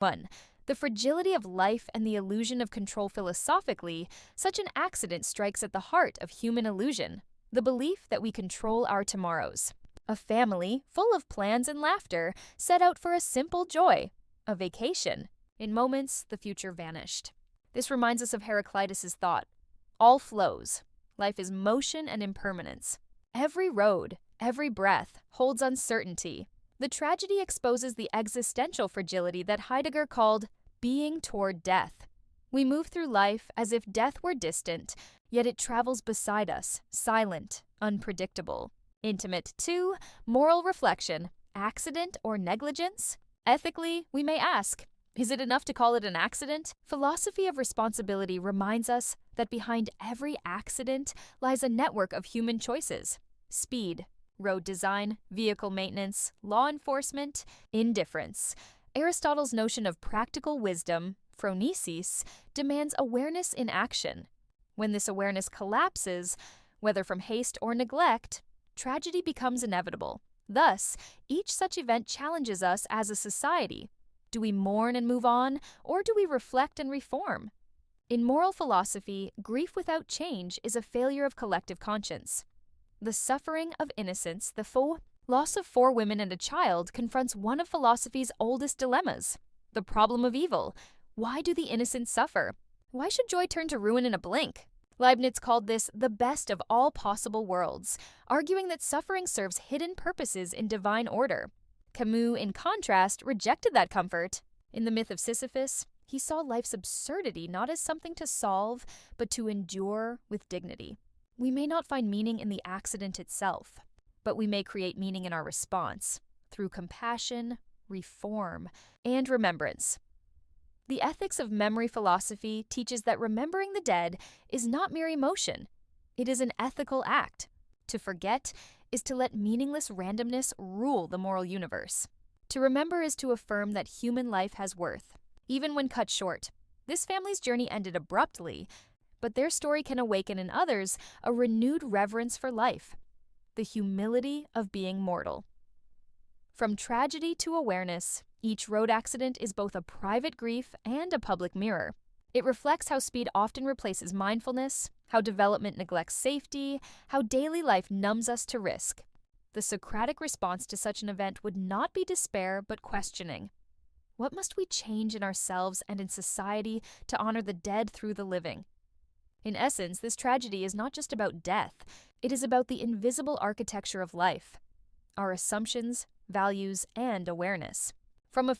1. The fragility of life and the illusion of control. Philosophically, such an accident strikes at the heart of human illusion, the belief that we control our tomorrows. A family, full of plans and laughter, set out for a simple joy, a vacation. In moments, the future vanished. This reminds us of Heraclitus' thought. All flows. Life is motion and impermanence. Every road, every breath, holds uncertainty. The tragedy exposes the existential fragility that Heidegger called being toward death. We move through life as if death were distant, yet it travels beside us, silent, unpredictable. Intimate. 2. Moral reflection. Accident or negligence? Ethically, we may ask, is it enough to call it an accident? Philosophy of responsibility reminds us that behind every accident lies a network of human choices. Speed, road design, vehicle maintenance, law enforcement, indifference. Aristotle's notion of practical wisdom, phronesis, demands awareness in action. When this awareness collapses, whether from haste or neglect, tragedy becomes inevitable. Thus, each such event challenges us as a society. Do we mourn and move on, or do we reflect and reform? In moral philosophy, grief without change is a failure of collective conscience. The suffering of innocence, the loss of 4 women and a child, confronts one of philosophy's oldest dilemmas, the problem of evil. Why do the innocent suffer? Why should joy turn to ruin in a blink? Leibniz called this the best of all possible worlds, arguing that suffering serves hidden purposes in divine order. Camus, in contrast, rejected that comfort. In the myth of Sisyphus, he saw life's absurdity not as something to solve, but to endure with dignity. We may not find meaning in the accident itself, but we may create meaning in our response, through compassion, reform, and remembrance. The ethics of memory philosophy teaches that remembering the dead is not mere emotion. It is an ethical act. To forget is to let meaningless randomness rule the moral universe. To remember is to affirm that human life has worth, even when cut short. This family's journey ended abruptly, but their story can awaken in others a renewed reverence for life, the humility of being mortal. From tragedy to awareness, each road accident is both a private grief and a public mirror. It reflects how speed often replaces mindfulness, how development neglects safety, how daily life numbs us to risk. The Socratic response to such an event would not be despair, but questioning. What must we change in ourselves and in society to honor the dead through the living? In essence, this tragedy is not just about death. It is about the invisible architecture of life, our assumptions, values, and awareness. From a